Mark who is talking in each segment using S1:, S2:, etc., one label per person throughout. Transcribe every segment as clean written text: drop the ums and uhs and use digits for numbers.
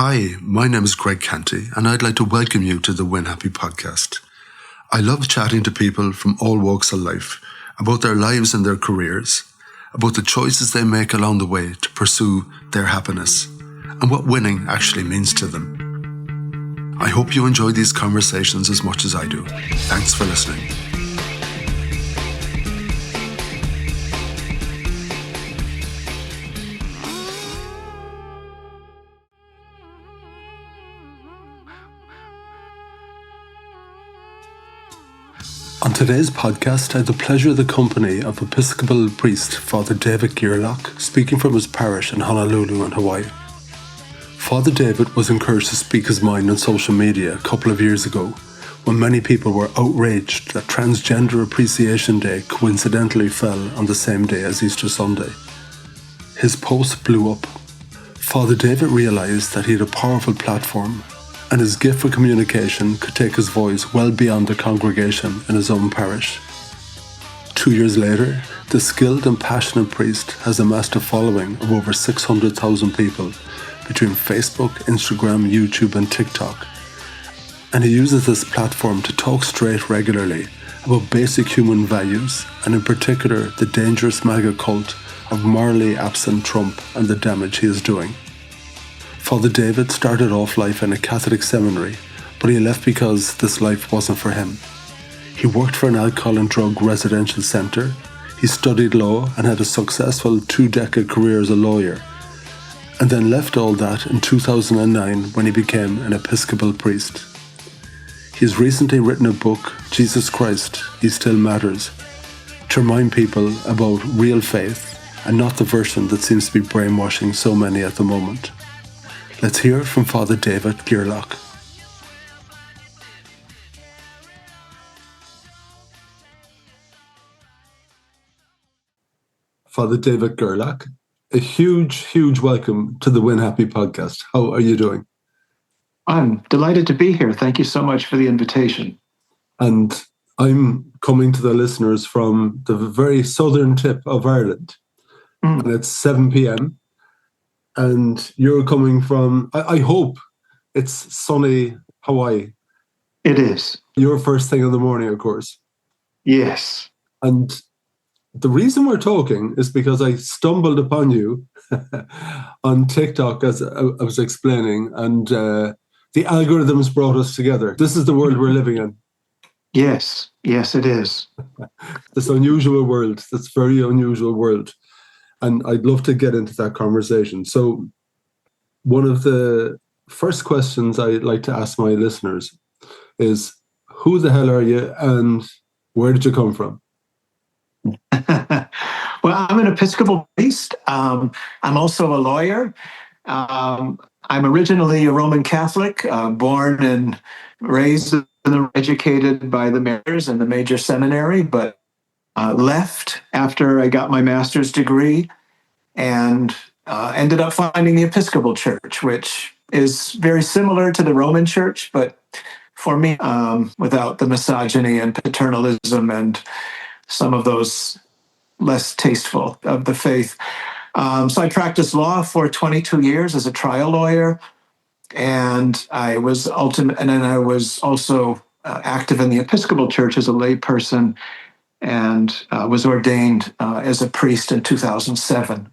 S1: Hi, my name is Greg Canty, and I'd like to welcome you to the Win Happy podcast. I love chatting to people from all walks of life about their lives and their careers, about the choices they make along the way to pursue their happiness, and what winning actually means to them. I hope you enjoy these conversations as much as I do. Thanks for listening. On today's podcast, I had the pleasure of the company of Episcopal priest Father David Gierlach, speaking from his parish in Honolulu in Hawaii. Father David was encouraged to speak his mind on social media a couple of years ago, when many people were outraged that Transgender Appreciation Day coincidentally fell on the same day as Easter Sunday. His post blew up. Father David realised that he had a powerful platform, and his gift for communication could take his voice well beyond the congregation in his own parish. 2 years later, the skilled and passionate priest has amassed a following of over 600,000 people between Facebook, Instagram, YouTube and TikTok. And he uses this platform to talk straight regularly about basic human values, and in particular the dangerous MAGA cult of morally absent Trump and the damage he is doing. Father David started off life in a Catholic seminary, but he left because this life wasn't for him. He worked for an alcohol and drug residential centre, he studied law and had a successful 2-decade career as a lawyer, and then left all that in 2009 when he became an Episcopal priest. He has recently written a book, Jesus Christ, He Still Matters, to remind people about real faith and not the version that seems to be brainwashing so many at the moment. Let's hear from Father David Gierlach. Father David Gierlach, a huge welcome to the Win Happy podcast. How are you doing?
S2: I'm delighted to be here. Thank you so much for the invitation.
S1: And I'm coming to the listeners from the very southern tip of Ireland. And it's 7 p.m. And you're coming from, I hope it's sunny Hawaii.
S2: It is.
S1: Your first thing in the morning, of course.
S2: Yes.
S1: And the reason we're talking is because I stumbled upon you on TikTok, as I was explaining, and the algorithms brought us together. This is the world we're living in.
S2: Yes, it is.
S1: This unusual world, this very unusual world. And I'd love to get into that conversation. So one of the first questions I like to ask my listeners is, who the hell are you and where did you come from?
S2: Well, I'm an Episcopal priest. I'm also a lawyer. I'm originally a Roman Catholic, born and raised and educated by the mayors in the major seminary, but left after I got my master's degree and ended up finding the Episcopal Church, which is very similar to the Roman Church, but for me, without the misogyny and paternalism and some of those less tasteful of the faith. So I practiced law for 22 years as a trial lawyer, and I was also active in the Episcopal Church as a layperson, and was ordained as a priest in 2007.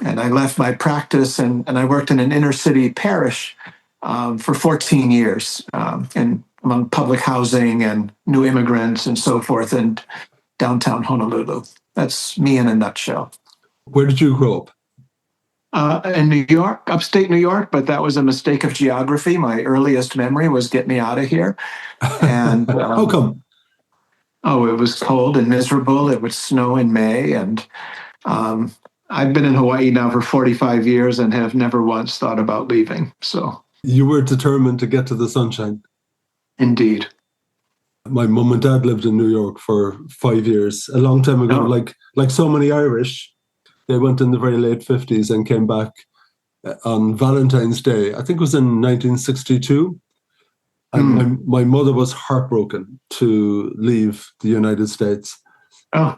S2: And I left my practice and I worked in an inner city parish for 14 years among public housing and new immigrants and so forth in downtown Honolulu. That's me in a nutshell.
S1: Where did you grow
S2: up? In New York, upstate New York, but that was a mistake of geography. My earliest memory was get me out of here. And
S1: how come?
S2: Oh, it was cold and miserable. It would snow in May. And I've been in Hawaii now for 45 years and have never once thought about leaving. So
S1: you were determined to get to the sunshine.
S2: Indeed.
S1: My mum and dad lived in New York for 5 years, a long time ago.
S2: Oh.
S1: Like so many Irish, they went in the very late 50s and came back on Valentine's Day. I think it was in 1962. And my mother was heartbroken to leave the United States.
S2: Oh.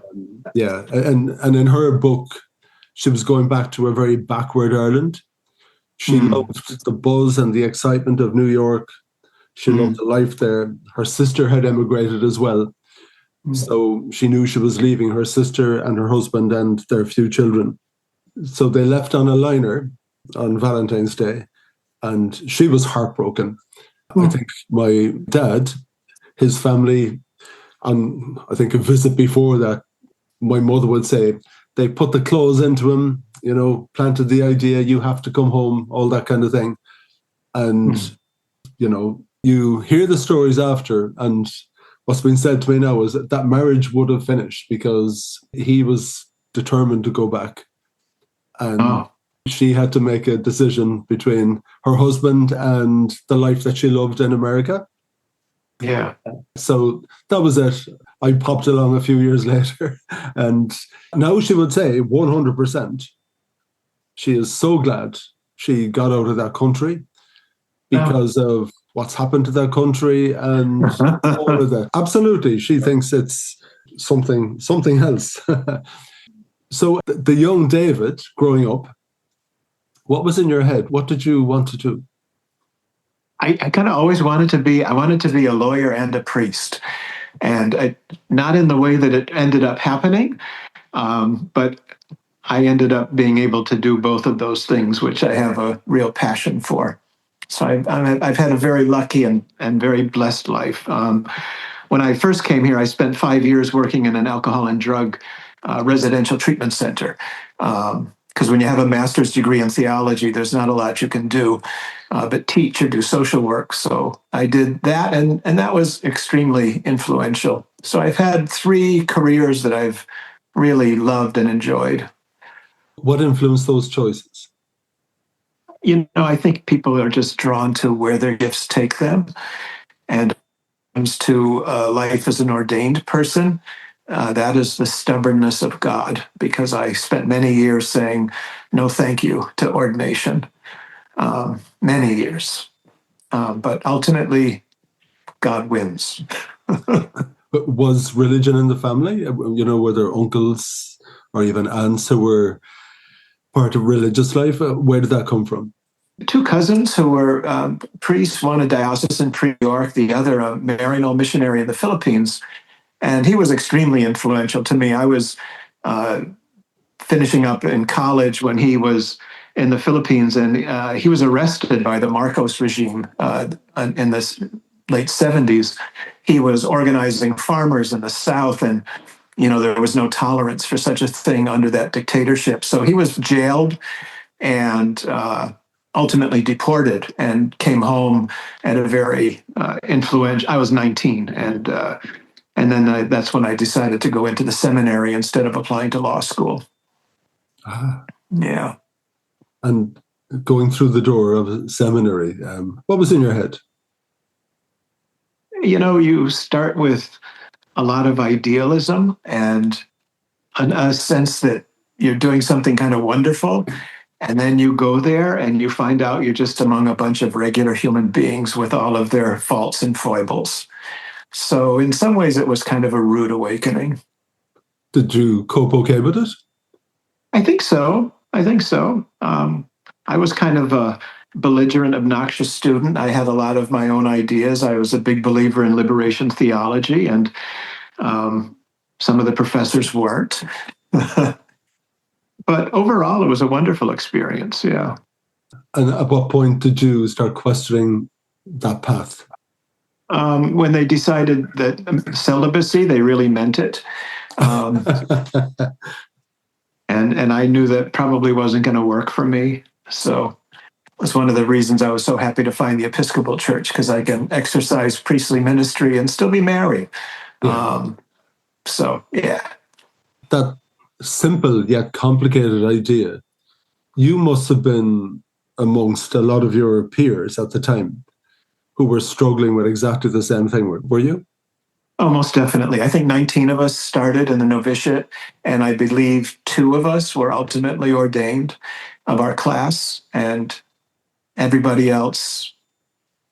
S1: Yeah. And in her book, she was going back to a very backward Ireland. She loved the buzz and the excitement of New York. She loved the life there. Her sister had emigrated as well. So she knew she was leaving her sister and her husband and their few children. So they left on a liner on Valentine's Day, and she was heartbroken. I think my dad, his family, on I think a visit before that, my mother would say, they put the clothes into him, planted the idea, you have to come home, all that kind of thing. And, you hear the stories after, and what's been said to me now is that marriage would have finished because he was determined to go back. And she had to make a decision between her husband and the life that she loved in America.
S2: Yeah.
S1: So that was it. I popped along a few years later. And now she would say 100%. She is so glad she got out of that country because of what's happened to that country and all of that. Absolutely. She thinks it's something else. So the young David growing up, what was in your head? What did you want to do?
S2: I kind of always wanted to be a lawyer and a priest. And not in the way that it ended up happening, but I ended up being able to do both of those things, which I have a real passion for. So I've had a very lucky and very blessed life. When I first came here, I spent 5 years working in an alcohol and drug residential treatment center. Because when you have a master's degree in theology, there's not a lot you can do but teach or do social work. So I did that, and that was extremely influential. So I've had 3 careers that I've really loved and enjoyed.
S1: What influenced those choices?
S2: I think people are just drawn to where their gifts take them. And when it comes to life as an ordained person, that is the stubbornness of God, because I spent many years saying no thank you to ordination, many years. But ultimately, God wins.
S1: Was religion in the family? Were there uncles or even aunts who were part of religious life? Where did that come from?
S2: 2 cousins who were priests, one a diocesan priest in New York, the other a Maryknoll missionary in the Philippines. And he was extremely influential to me. I was finishing up in college when he was in the Philippines, and he was arrested by the Marcos regime in the late 70s. He was organizing farmers in the South, and there was no tolerance for such a thing under that dictatorship. So he was jailed and ultimately deported, and came home at a very influential. I was 19, and then that's when I decided to go into the seminary instead of applying to law school. Yeah.
S1: And going through the door of a seminary, what was in your head?
S2: You start with a lot of idealism and a sense that you're doing something kind of wonderful. And then you go there and you find out you're just among a bunch of regular human beings with all of their faults and foibles. So in some ways, it was kind of a rude awakening.
S1: Did you cope okay with it?
S2: I think so. I was kind of a belligerent, obnoxious student. I had a lot of my own ideas. I was a big believer in liberation theology, and some of the professors weren't. But overall, it was a wonderful experience, yeah.
S1: And at what point did you start questioning that path?
S2: When they decided that celibacy, they really meant it. And I knew that probably wasn't going to work for me. So it was one of the reasons I was so happy to find the Episcopal Church, because I can exercise priestly ministry and still be married. Yeah.
S1: That simple yet complicated idea, you must have been amongst a lot of your peers at the time who were struggling with exactly the same thing. Were you?
S2: Oh, most definitely. I think 19 of us started in the novitiate, and I believe 2 of us were ultimately ordained of our class, and everybody else,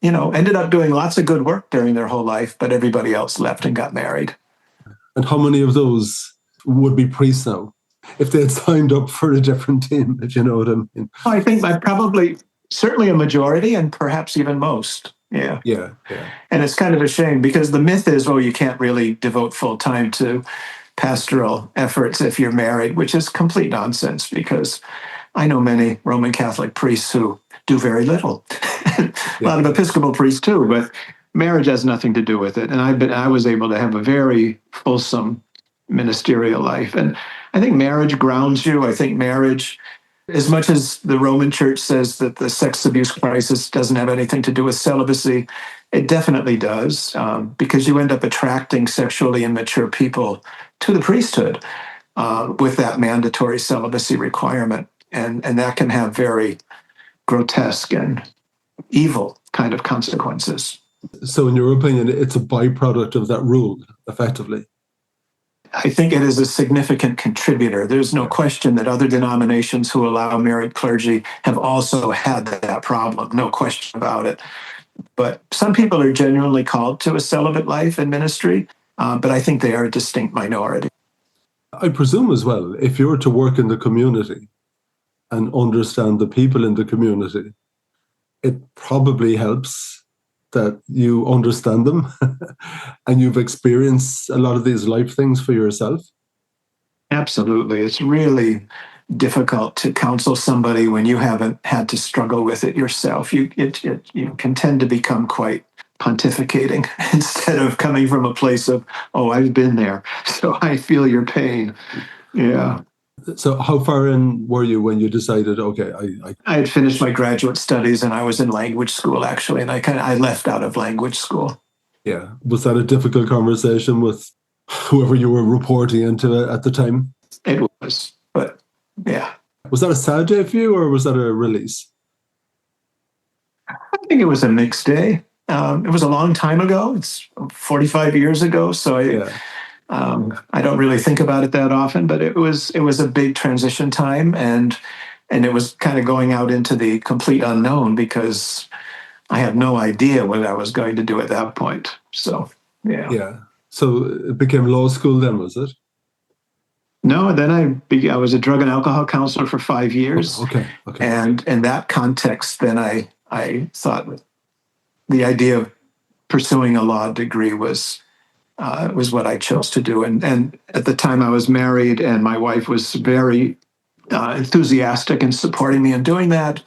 S2: ended up doing lots of good work during their whole life, but everybody else left and got married.
S1: And how many of those would be priests now if they had signed up for a different team, if you know what I mean?
S2: I think certainly a majority and perhaps even most. Yeah.
S1: Yeah, yeah.
S2: And it's kind of a shame because the myth is, oh, you can't really devote full time to pastoral efforts if you're married, which is complete nonsense because I know many Roman Catholic priests who do very little. A lot of Episcopal priests too, but marriage has nothing to do with it. And I was able to have a very fulsome ministerial life. And I think marriage grounds you. I think marriage, as much as the Roman Church says that the sex abuse crisis doesn't have anything to do with celibacy, it definitely does, because you end up attracting sexually immature people to the priesthood with that mandatory celibacy requirement. And that can have very grotesque and evil kind of consequences.
S1: So, in your opinion, it's a byproduct of that rule, effectively?
S2: I think it is a significant contributor. There's no question that other denominations who allow married clergy have also had that problem, no question about it. But some people are genuinely called to a celibate life and ministry, but I think they are a distinct minority.
S1: I presume as well, if you were to work in the community and understand the people in the community, it probably helps that you understand them and you've experienced a lot of these life things for yourself.
S2: Absolutely. It's really difficult to counsel somebody when you haven't had to struggle with it yourself. You can tend to become quite pontificating instead of coming from a place of, oh, I've been there, so I feel your pain. Yeah.
S1: So how far in were you when you decided, okay,
S2: I had finished my graduate studies and I was in language school, actually, and I left out of language school.
S1: Yeah. Was that a difficult conversation with whoever you were reporting into at the time?
S2: It was, but yeah.
S1: Was that a sad day for you or was that a release?
S2: I think it was a mixed day. It was a long time ago. It's 45 years ago, so I don't really think about it that often, but it was a big transition time, and it was kind of going out into the complete unknown because I had no idea what I was going to do at that point. So, yeah.
S1: Yeah. So it became law school then, was it?
S2: No, then I was a drug and alcohol counselor for 5 years.
S1: Okay.
S2: And in that context, then I thought the idea of pursuing a law degree was what I chose to do. And at the time I was married, and my wife was very enthusiastic in supporting me in doing that.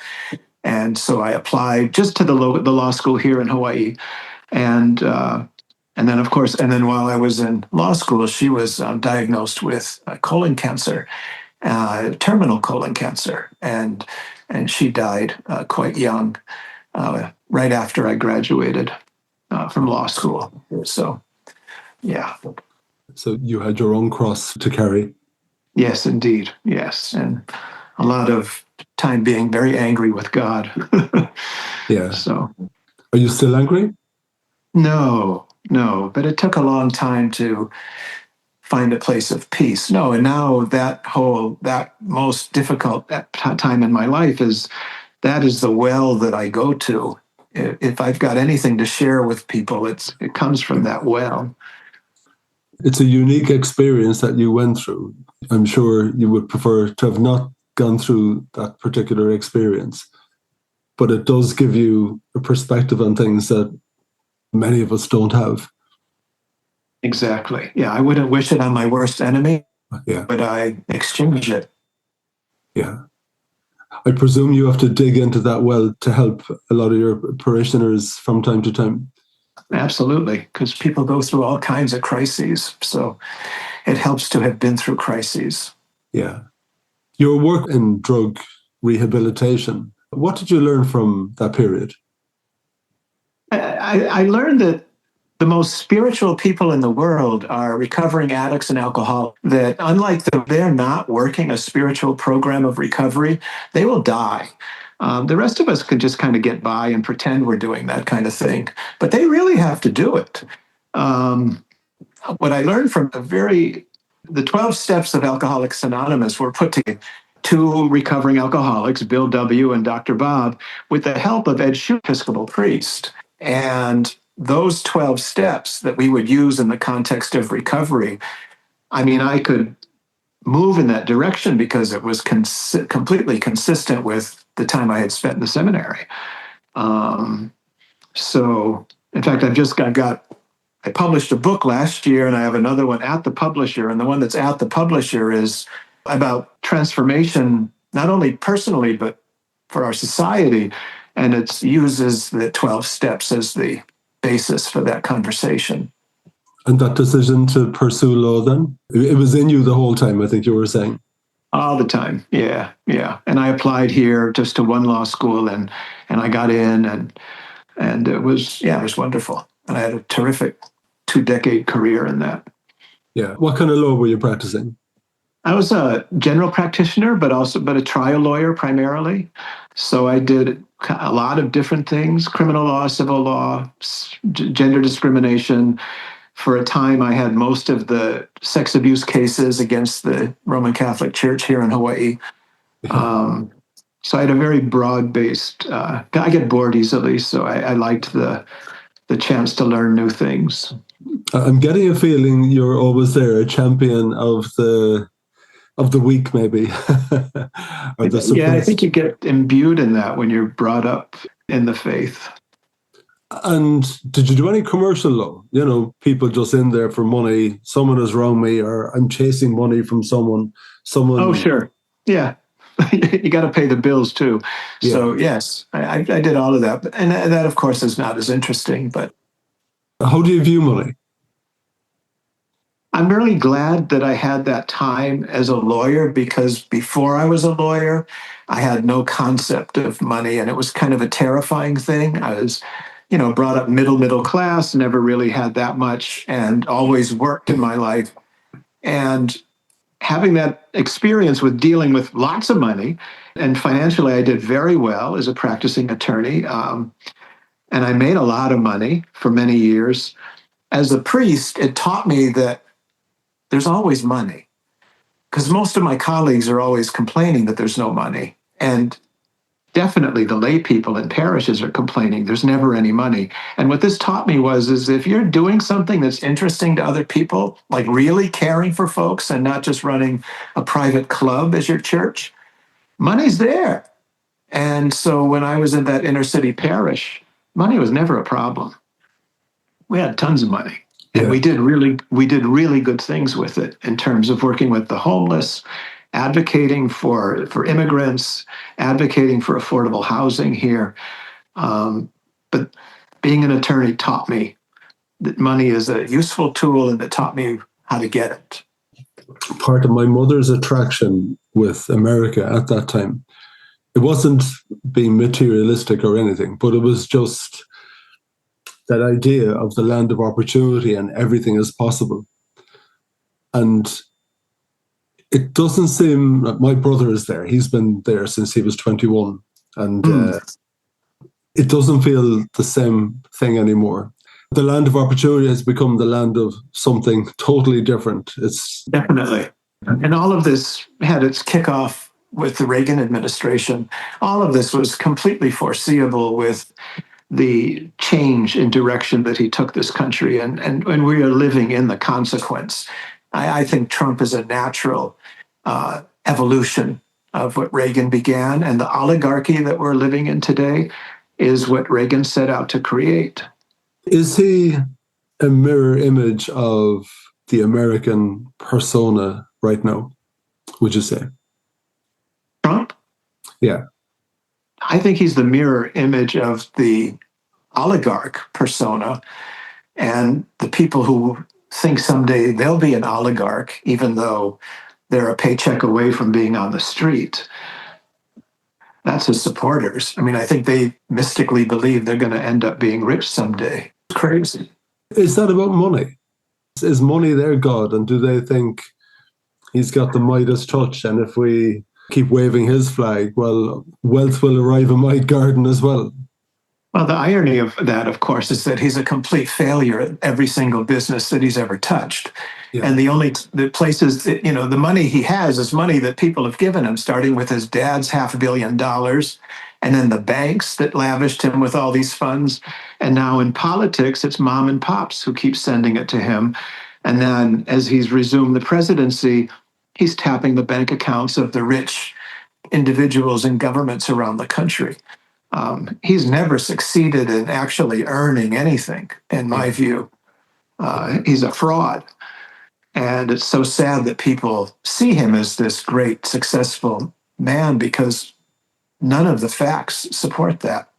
S2: And so I applied just to the law school here in Hawaii. And then, of course, while I was in law school, she was diagnosed with colon cancer, terminal colon cancer. And she died quite young, right after I graduated from law school. So, yeah.
S1: So you had your own cross to carry.
S2: Yes, indeed. Yes. And a lot of time being very angry with God.
S1: Yeah.
S2: So.
S1: Are you still angry?
S2: No, but it took a long time to find a place of peace. No, and now that most difficult time in my life is the well that I go to. If I've got anything to share with people, it comes from that well.
S1: It's a unique experience that you went through. I'm sure you would prefer to have not gone through that particular experience, but it does give you a perspective on things that many of us don't have.
S2: Exactly. Yeah, I wouldn't wish it on my worst enemy,
S1: yeah,
S2: but I exchange it.
S1: Yeah. I presume you have to dig into that well to help a lot of your parishioners from time to time.
S2: Absolutely, because people go through all kinds of crises. So it helps to have been through crises.
S1: Yeah. Your work in drug rehabilitation, what did you learn from that period?
S2: I learned that the most spiritual people in the world are recovering addicts and alcoholics, that unlike they're not working a spiritual program of recovery, they will die. The rest of us could just kind of get by and pretend we're doing that kind of thing, but they really have to do it. What I learned from the 12 steps of Alcoholics Anonymous were put together. 2 recovering alcoholics, Bill W. and Dr. Bob, with the help of Ed Shue, Episcopal priest. And those 12 steps that we would use in the context of recovery, I mean, I could move in that direction because it was completely consistent with the time I had spent in the seminary. So, in fact, I published a book last year, and I have another one at the publisher. And the one that's at the publisher is about transformation, not only personally, but for our society. And it uses the 12 steps as the basis for that conversation.
S1: And that decision to pursue law then? It was in you the whole time, I think you were saying.
S2: All the time. Yeah. And I applied here just to one law school, and I got in, and it was wonderful. And I had a terrific 2-decade career in that.
S1: Yeah. What kind of law were you practicing?
S2: I was a general practitioner, but a trial lawyer primarily. So I did a lot of different things: criminal law, civil law, gender discrimination. For a time, I had most of the sex abuse cases against the Roman Catholic Church here in Hawaii. So I had a very broad-based. I get bored easily, so I liked the chance to learn new things.
S1: I'm getting a feeling you're always there, a champion of the weak, maybe.
S2: Yeah, I think you get imbued in that when you're brought up in the faith.
S1: And did you do any commercial law? You know, people just in there for money. Someone has wronged me, or I'm chasing money from someone.
S2: Oh, sure. Yeah. You got to pay the bills too.
S1: Yeah.
S2: So yes, I did all of that. And that, of course, is not as interesting. But
S1: how do you view money?
S2: I'm really glad that I had that time as a lawyer, because before I was a lawyer, I had no concept of money, and it was kind of a terrifying thing. I was brought up middle class, never really had that much, and always worked in my life. And having that experience with dealing with lots of money, and financially I did very well as a practicing attorney. And I made a lot of money for many years. As a priest, it taught me that there's always money, because most of my colleagues are always complaining that there's no money. And definitely the lay people in parishes are complaining there's never any money. And what this taught me is if you're doing something that's interesting to other people, like really caring for folks and not just running a private club as your church, money's there. And so when I was in that inner city parish, money was never a problem. We had tons of money. And
S1: Yeah.
S2: we did really good things with it in terms of working with the homeless, advocating for immigrants, advocating for affordable housing here. But being an attorney taught me that money is a useful tool, and it taught me how to get it.
S1: Part of my mother's attraction with America at that time, it wasn't being materialistic or anything, but it was just that idea of the land of opportunity and everything is possible. And it doesn't seem like my brother is there. He's been there since he was 21. And it doesn't feel the same thing anymore. The land of opportunity has become the land of something totally different. It's
S2: definitely. And all of this had its kickoff with the Reagan administration. All of this was completely foreseeable with the change in direction that he took this country. And we are living in the consequence. I think Trump is a natural evolution of what Reagan began, and the oligarchy that we're living in today is what Reagan set out to create.
S1: Is he a mirror image of the American persona right now, would you say?
S2: Trump?
S1: Yeah.
S2: I think he's the mirror image of the oligarch persona, and the people who think someday they'll be an oligarch, even though they're a paycheck away from being on the street. That's his supporters. I mean, I think they mystically believe they're going to end up being rich someday. It's crazy.
S1: Is that about money? Is money their God? And do they think he's got the Midas touch? And if we keep waving his flag, well, wealth will arrive in my garden as well.
S2: Well, the irony of that, of course, is that he's a complete failure at every single business that he's ever touched. Yeah. And the places that, the money he has is money that people have given him, starting with his dad's $500 million, and then the banks that lavished him with all these funds. And now in politics, it's mom and pops who keep sending it to him. And then as he's resumed the presidency, he's tapping the bank accounts of the rich individuals and governments around the country. He's never succeeded in actually earning anything, in my view. He's a fraud. And it's so sad that people see him as this great, successful man because none of the facts support that.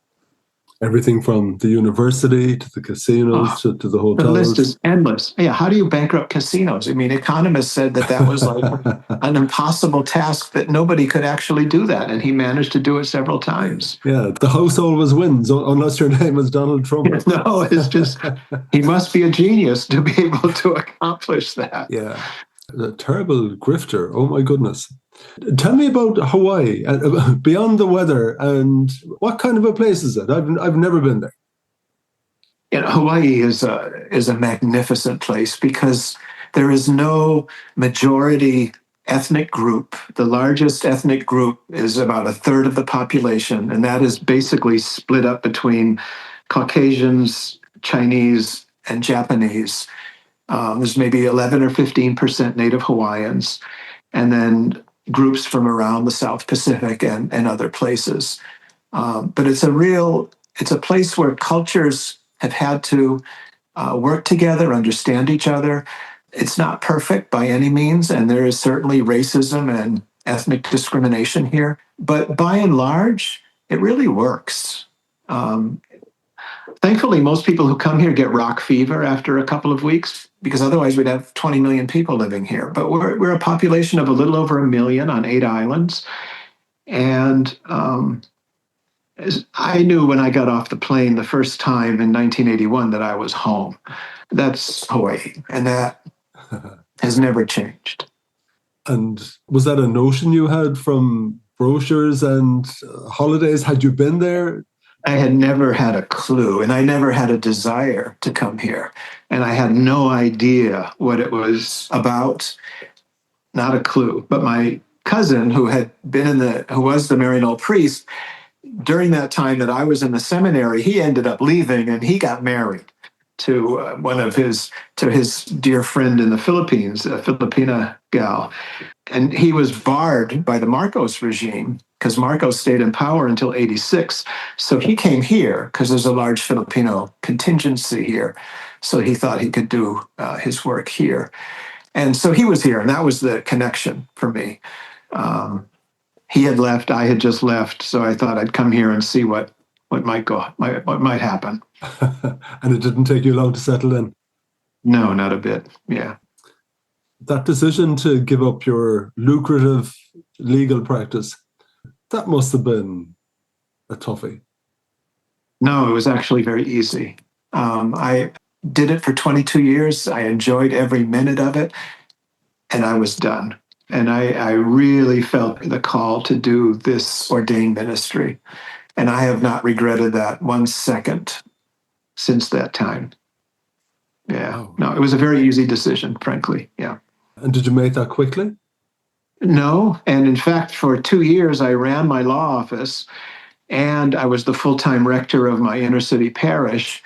S1: Everything from the university to the casinos to the hotels.
S2: The list is endless. Yeah, how do you bankrupt casinos? I mean, economists said that was like an impossible task, that nobody could actually do that, and he managed to do it several times.
S1: Yeah, the house always wins, unless your name is Donald Trump.
S2: No, it's just, he must be a genius to be able to accomplish that.
S1: Yeah, a terrible grifter. Oh my goodness. Tell me about Hawaii, beyond the weather, and what kind of a place is it? I've never been there.
S2: Hawaii is a magnificent place because there is no majority ethnic group. The largest ethnic group is about a third of the population, and that is basically split up between Caucasians, Chinese, and Japanese. There's maybe 11 or 15% Native Hawaiians, and then groups from around the South Pacific and other places. But it's a place where cultures have had to work together, understand each other. It's not perfect by any means, and there is certainly racism and ethnic discrimination here. But by and large, it really works. Thankfully, most people who come here get rock fever after a couple of weeks, because otherwise we'd have 20 million people living here. But we're a population of a little over 1 million on 8 islands. And I knew when I got off the plane the first time in 1981 that I was home. That's Hawaii, and that has never changed.
S1: And was that a notion you had from brochures and holidays? Had you been there?
S2: I had never had a clue, and I never had a desire to come here. And I had no idea what it was about, not a clue. But my cousin, who was the Maryknoll priest, during that time that I was in the seminary, he ended up leaving and he got married to his dear friend in the Philippines, a Filipina gal. And he was barred by the Marcos regime because Marcos stayed in power until 86. So he came here because there's a large Filipino contingency here. So he thought he could do his work here. And so he was here, and that was the connection for me. He had left, I had just left, so I thought I'd come here and see what might happen.
S1: And it didn't take you long to settle in?
S2: No, not a bit, yeah.
S1: That decision to give up your lucrative legal practice, that must have been a toughie.
S2: No, it was actually very easy. I did it for 22 years. I enjoyed every minute of it, and I was done. And I really felt the call to do this ordained ministry. And I have not regretted that 1 second since that time. Yeah.
S1: Wow.
S2: No, it was a very easy decision, frankly. Yeah.
S1: And did you make that quickly?
S2: No. And in fact, for 2 years, I ran my law office, and I was the full-time rector of my inner city parish.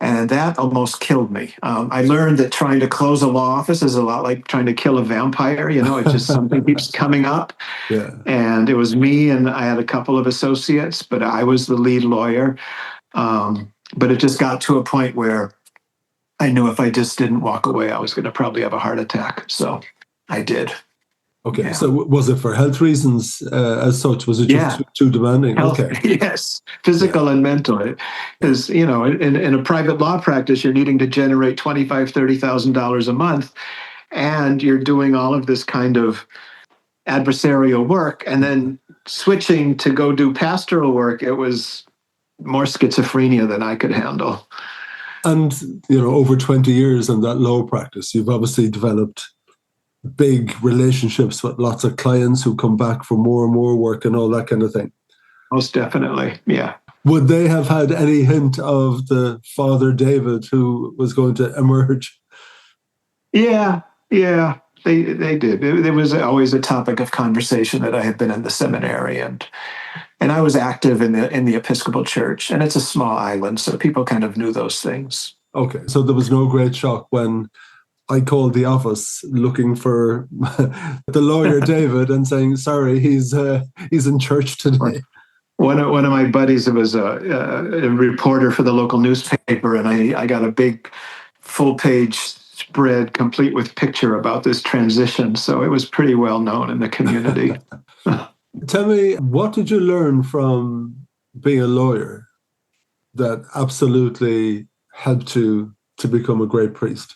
S2: And that almost killed me. I learned that trying to close a law office is a lot like trying to kill a vampire. It just something keeps coming up.
S1: Yeah.
S2: And it was me, and I had a couple of associates, but I was the lead lawyer. But it just got to a point where I knew if I just didn't walk away, I was going to probably have a heart attack. So I did.
S1: Okay,
S2: yeah.
S1: So was it for health reasons as such? Was it just too demanding?
S2: Health,
S1: okay.
S2: Yes, physical and mental. Because, in a private law practice, you're needing to generate $25,000, $30,000 a month, and you're doing all of this kind of adversarial work, and then switching to go do pastoral work, it was more schizophrenia than I could handle.
S1: And, over 20 years in that law practice, you've obviously developed big relationships with lots of clients who come back for more and more work and all that kind of thing.
S2: Most definitely, yeah.
S1: Would they have had any hint of the Father David who was going to emerge?
S2: Yeah, they did. It was always a topic of conversation that I had been in the seminary, and I was active in the Episcopal Church, and it's a small island, so people kind of knew those things.
S1: Okay, so there was no great shock when I called the office looking for the lawyer David and saying, "Sorry, he's in church today."
S2: One of my buddies was a reporter for the local newspaper, and I got a big full page spread complete with picture about this transition. So it was pretty well known in the community.
S1: Tell me, what did you learn from being a lawyer that absolutely helped you to become a great priest?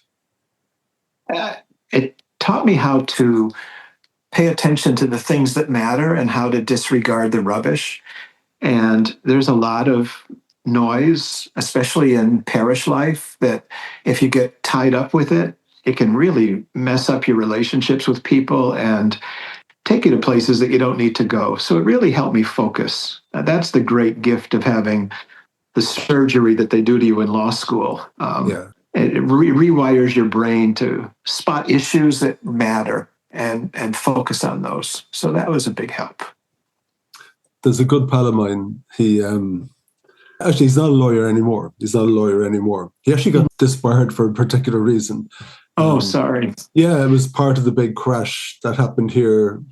S2: It taught me how to pay attention to the things that matter and how to disregard the rubbish. And there's a lot of noise, especially in parish life, that if you get tied up with it, it can really mess up your relationships with people and take you to places that you don't need to go. So it really helped me focus. That's the great gift of having the surgery that they do to you in law school. It rewires your brain to spot issues that matter and focus on those. So that was a big help.
S1: There's a good pal of mine. Actually, he's not a lawyer anymore. He actually got disbarred for a particular reason.
S2: Oh, sorry.
S1: Yeah, it was part of the big crash that happened here,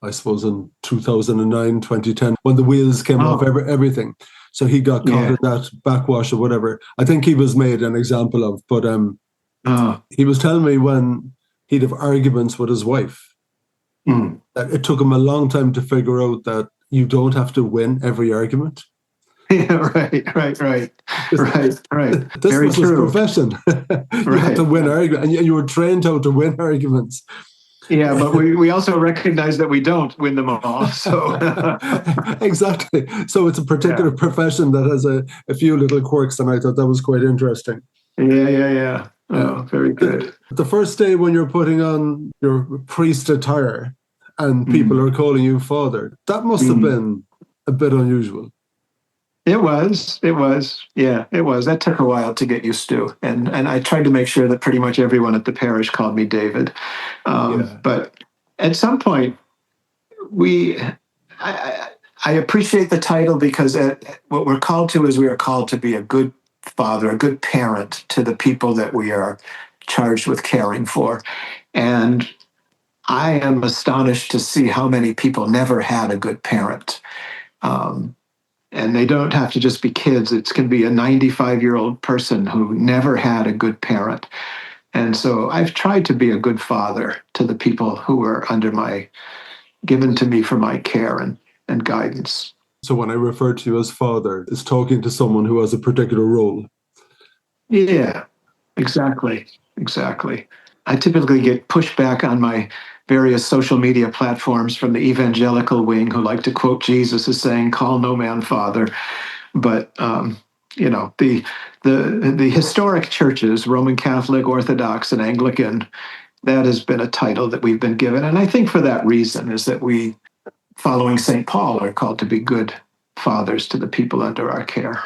S1: I suppose, in 2009, 2010, when the wheels came off everything. So he got caught in that backwash or whatever. I think he was made an example of. But he was telling me when he'd have arguments with his wife, that it took him a long time to figure out that you don't have to win every argument.
S2: Yeah, right.
S1: This
S2: Very
S1: was
S2: true.
S1: his profession. You had to win arguments, and you were trained how to win arguments.
S2: Yeah, but we also recognize that we don't win them all. So
S1: exactly. So it's a particular profession that has a few little quirks, and I thought that was quite interesting.
S2: Yeah. Oh, very good.
S1: The first day when you're putting on your priest attire and people are calling you father, that must have been a bit unusual.
S2: It was. Yeah, it was. That took a while to get used to. And I tried to make sure that pretty much everyone at the parish called me David. But at some point, I appreciate the title because what we're called to is we are called to be a good father, a good parent to the people that we are charged with caring for. And I am astonished to see how many people never had a good parent. And they don't have to just be kids. It can be a 95-year-old person who never had a good parent. And so I've tried to be a good father to the people who are given to me for my care and guidance.
S1: So when I refer to you as father, it's talking to someone who has a particular role.
S2: Yeah, exactly. I typically get pushback on my various social media platforms from the evangelical wing who like to quote Jesus as saying, "Call no man father." But, the historic churches, Roman Catholic, Orthodox, and Anglican, that has been a title that we've been given. And I think for that reason is that we, following St. Paul, are called to be good fathers to the people under our care.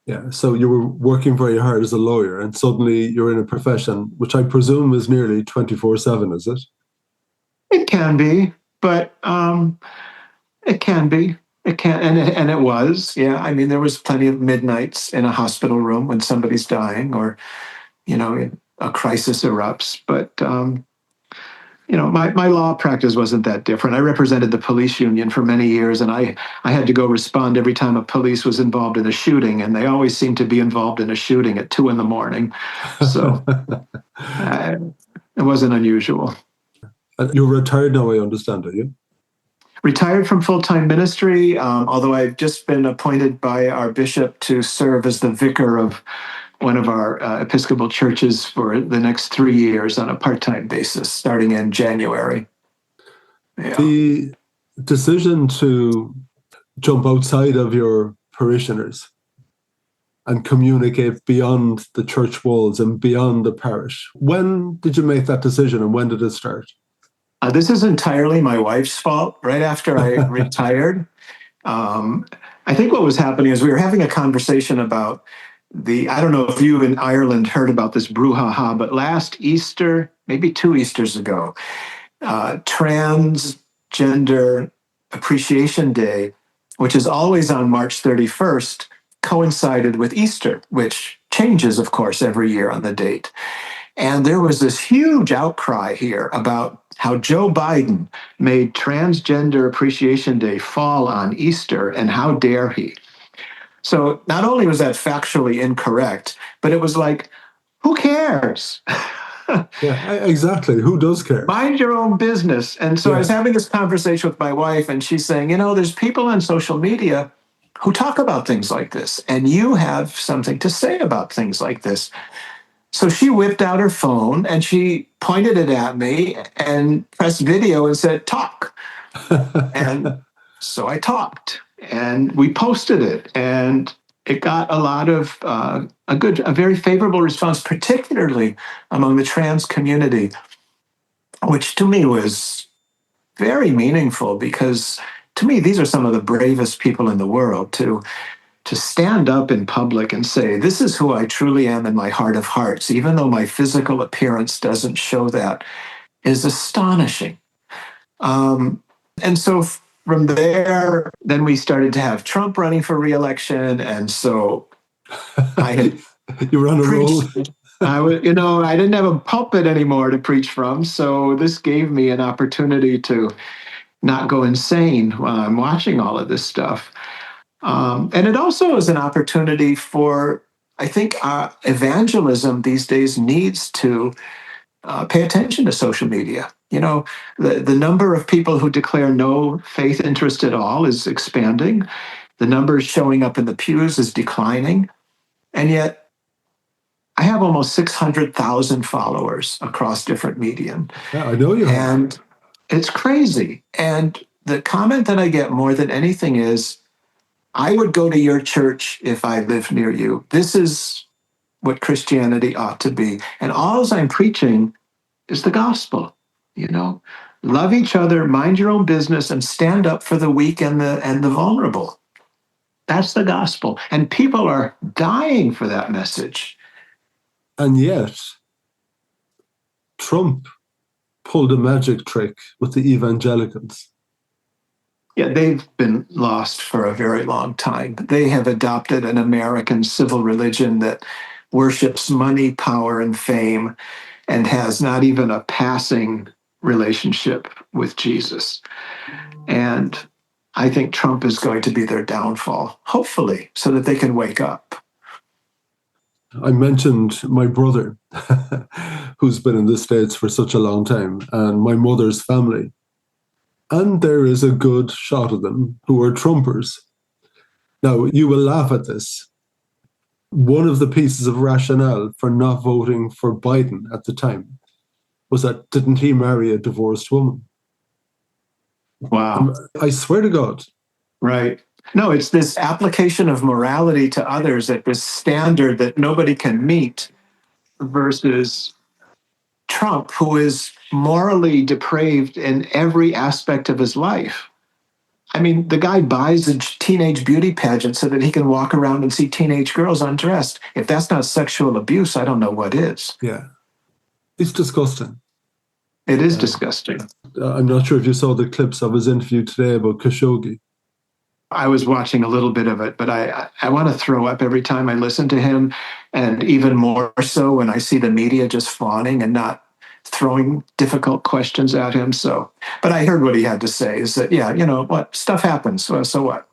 S1: Yeah, so you were working very hard as a lawyer and suddenly you're in a profession, which I presume is nearly 24/7, is it?
S2: It can be, but it can be. It can, and it was. Yeah, I mean, there was plenty of midnights in a hospital room when somebody's dying, or a crisis erupts. But my law practice wasn't that different. I represented the police union for many years, and I had to go respond every time a police was involved in a shooting, and they always seemed to be involved in a shooting at 2 a.m. So it wasn't unusual.
S1: You're retired now, I understand, are you?
S2: Retired from full-time ministry, although I've just been appointed by our bishop to serve as the vicar of one of our Episcopal churches for the next 3 years on a part-time basis, starting in January. Yeah.
S1: The decision to jump outside of your parishioners and communicate beyond the church walls and beyond the parish, when did you make that decision and when did it start?
S2: This is entirely my wife's fault. Right after I retired, I think what was happening is we were having a conversation about I don't know if you in Ireland heard about this brouhaha, but last Easter, maybe 2 Easters ago, Transgender Appreciation Day, which is always on March 31st, coincided with Easter, which changes, of course, every year on the date. And there was this huge outcry here about how Joe Biden made Transgender Appreciation Day fall on Easter, and how dare he. So not only was that factually incorrect, but it was like, who cares?
S1: Yeah, exactly. Who does care?
S2: Mind your own business. And so I was
S1: Yeah.
S2: having this conversation with my wife, and she's saying, there's people on social media who talk about things like this, and you have something to say about things like this. So she whipped out her phone and she pointed it at me and pressed video and said, talk. And so I talked, and we posted it, and it got a lot of a very favorable response, particularly among the trans community, which to me was very meaningful, because to me, these are some of the bravest people in the world to stand up in public and say, this is who I truly am in my heart of hearts, even though my physical appearance doesn't show that, is astonishing. And so from there, then we started to have Trump running for re-election. And so I had
S1: you were on a roll.
S2: I didn't have a pulpit anymore to preach from. So this gave me an opportunity to not go insane while I'm watching all of this stuff. And it also is an opportunity for, I think, evangelism these days needs to pay attention to social media. The number of people who declare no faith interest at all is expanding. The numbers showing up in the pews is declining. And yet, I have almost 600,000 followers across different media.
S1: Yeah, I know you have.
S2: And it's crazy. And the comment that I get more than anything is, I would go to your church if I lived near you. This is what Christianity ought to be. And all I'm preaching is the gospel. Love each other, mind your own business, and stand up for the weak and the vulnerable. That's the gospel. And people are dying for that message.
S1: And yet, Trump pulled a magic trick with the evangelicals.
S2: Yeah, they've been lost for a very long time. They have adopted an American civil religion that worships money, power, and fame, and has not even a passing relationship with Jesus. And I think Trump is going to be their downfall, hopefully, so that they can wake up.
S1: I mentioned my brother, who's been in the States for such a long time, and my mother's family. And there is a good shot of them who are Trumpers. Now, you will laugh at this. One of the pieces of rationale for not voting for Biden at the time was that didn't he marry a divorced woman?
S2: Wow.
S1: I swear to God.
S2: Right. No, it's this application of morality to others at this standard that nobody can meet, versus Trump, who is morally depraved in every aspect of his life. I mean, the guy buys a teenage beauty pageant so that he can walk around and see teenage girls undressed. If that's not sexual abuse, I don't know what is.
S1: Yeah. It's disgusting.
S2: It is disgusting.
S1: I'm not sure if you saw the clips of his interview today about Khashoggi.
S2: I was watching a little bit of it, but I want to throw up every time I listen to him, and even more so when I see the media just fawning and not throwing difficult questions at him. So, but I heard what he had to say is that, yeah, what, stuff happens. So what?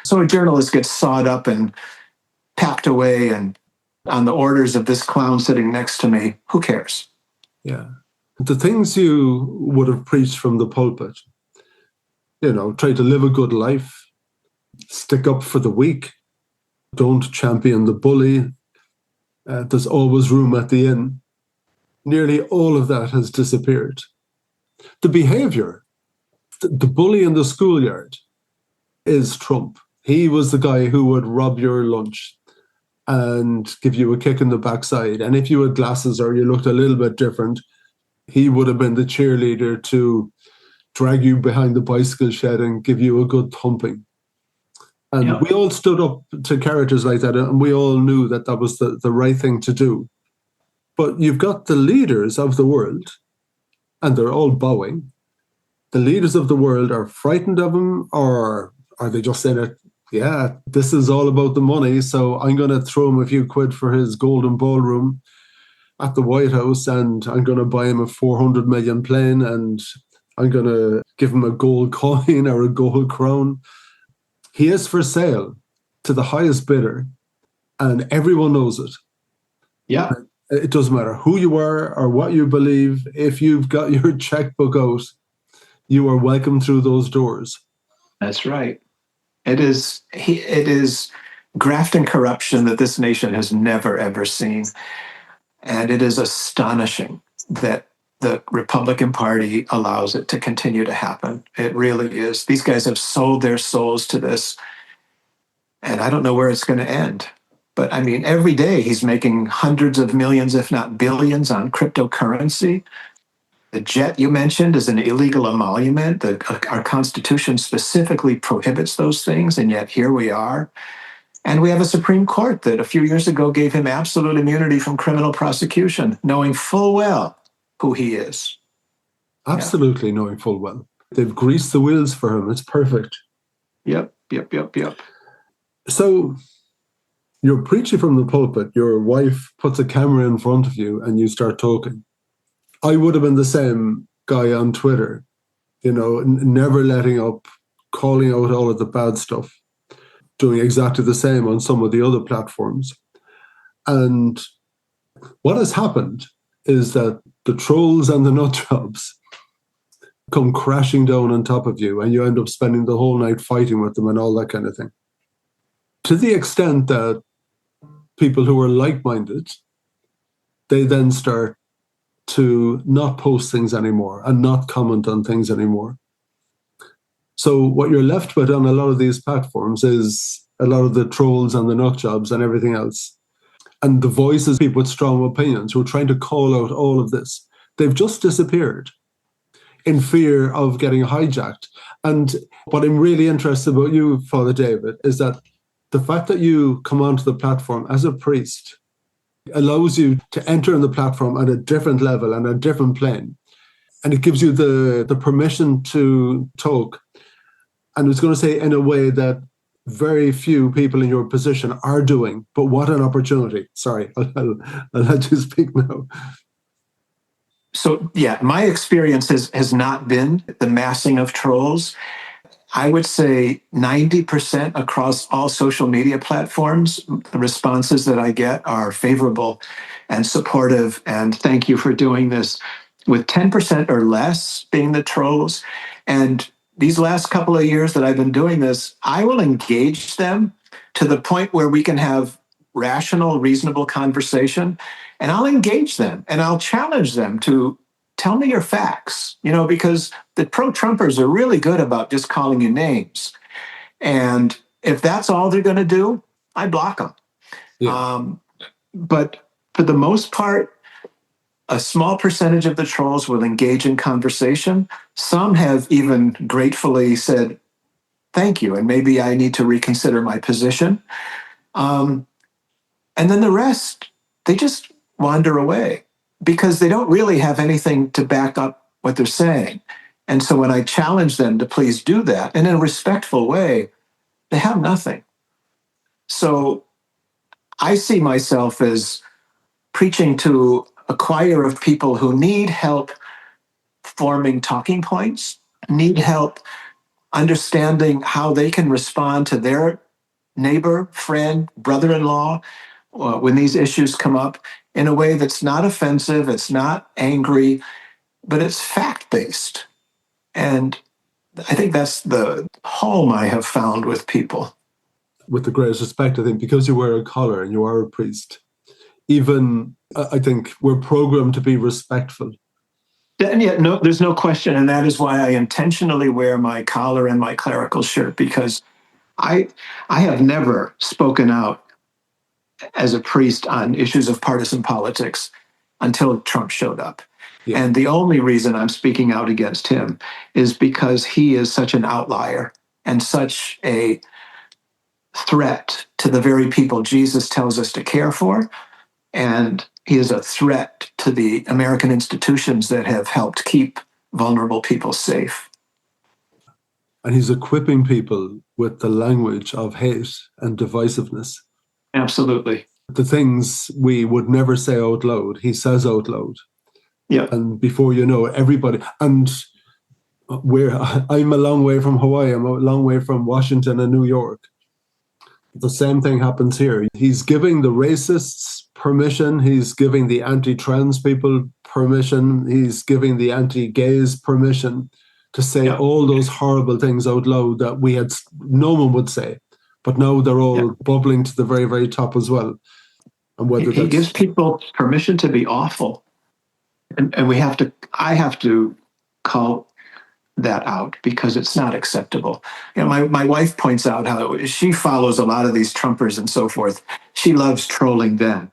S2: So a journalist gets sawed up and packed away and on the orders of this clown sitting next to me. Who cares?
S1: Yeah. The things you would have preached from the pulpit, try to live a good life, stick up for the weak, don't champion the bully, there's always room at the inn. Nearly all of that has disappeared. The behavior, the bully in the schoolyard is Trump. He was the guy who would rob your lunch and give you a kick in the backside. And if you had glasses or you looked a little bit different, he would have been the cheerleader to drag you behind the bicycle shed and give you a good thumping. And we all stood up to characters like that, and we all knew that that was the right thing to do. But you've got the leaders of the world, and they're all bowing. The leaders of the world are frightened of him, or are they just saying it, yeah, this is all about the money, so I'm going to throw him a few quid for his golden ballroom. at the White House and I'm going to buy him a 400 million plane and I'm going to give him a gold coin or a gold crown. He is for sale to the highest bidder and everyone knows it.
S2: Yeah.
S1: It doesn't matter who you are or what you believe. If you've got your checkbook out, you are welcome through those doors.
S2: That's right. It is graft and corruption that this nation has never, ever seen. And it is astonishing that the Republican Party allows it to continue to happen. It really is. These guys have sold their souls to this. And I don't know where it's going to end. But I mean, every day he's making hundreds of millions, if not billions, on cryptocurrency. The jet you mentioned is an illegal emolument. Our Constitution specifically prohibits those things, and yet here we are. And we have a Supreme Court that a few years ago gave him absolute immunity from criminal prosecution, knowing full well who he is.
S1: Absolutely, knowing full well. They've greased the wheels for him. It's perfect.
S2: Yep.
S1: So you're preaching from the pulpit. Your wife puts a camera in front of you and you start talking. I would have been the same guy on Twitter, never letting up, calling out all of the bad stuff, doing exactly the same on some of the other platforms. And what has happened is that the trolls and the nut jobs come crashing down on top of you and you end up spending the whole night fighting with them and all that kind of thing. To the extent that people who are like-minded, they then start to not post things anymore and not comment on things anymore. So what you're left with on a lot of these platforms is a lot of the trolls and the nut jobs and everything else. And the voices, people with strong opinions who are trying to call out all of this, they've just disappeared in fear of getting hijacked. And what I'm really interested about you, Father David, is that the fact that you come onto the platform as a priest allows you to enter on the platform at a different level and a different plane. And it gives you the permission to talk. And I was going to say in a way that very few people in your position are doing, but what an opportunity. Sorry, I'll let you speak now.
S2: So, yeah, my experience has not been the massing of trolls. I would say 90% across all social media platforms, the responses that I get are favorable and supportive, and thank you for doing this, with 10% or less being the trolls. And these last couple of years that I've been doing this, I will engage them to the point where we can have rational, reasonable conversation, and I'll engage them and I'll challenge them to tell me your facts, because the pro-Trumpers are really good about just calling you names. And if that's all they're going to do, I block them. Yeah. But for the most part, a small percentage of the trolls will engage in conversation. Some have even gratefully said, thank you, and maybe I need to reconsider my position. And then the rest, they just wander away because they don't really have anything to back up what they're saying. And so when I challenge them to please do that, and in a respectful way, they have nothing. So I see myself as preaching to a choir of people who need help forming talking points, need help understanding how they can respond to their neighbor, friend, brother-in-law when these issues come up in a way that's not offensive, it's not angry, but it's fact-based. And I think that's the home I have found with people.
S1: With the greatest respect, I think, because you wear a collar and you are a priest, even I think we're programmed to be respectful.
S2: And yet, no, there's no question. And that is why I intentionally wear my collar and my clerical shirt, because I have never spoken out as a priest on issues of partisan politics until Trump showed up. Yeah. And the only reason I'm speaking out against him is because he is such an outlier and such a threat to the very people Jesus tells us to care for. And he is a threat to the American institutions that have helped keep vulnerable people safe.
S1: And he's equipping people with the language of hate and divisiveness.
S2: Absolutely.
S1: The things we would never say out loud, he says out loud.
S2: Yeah.
S1: And before you know it, everybody, and I'm a long way from Hawaii, I'm a long way from Washington and New York. The same thing happens here. He's giving the racists permission, he's giving the anti-trans people permission, he's giving the anti-gays permission to say all those horrible things out loud that no one would say. But now they're all bubbling to the very, very top as well. And whether
S2: he gives people permission to be awful. And I have to call that out because it's not acceptable. My wife points out how she follows a lot of these Trumpers and so forth. She loves trolling them.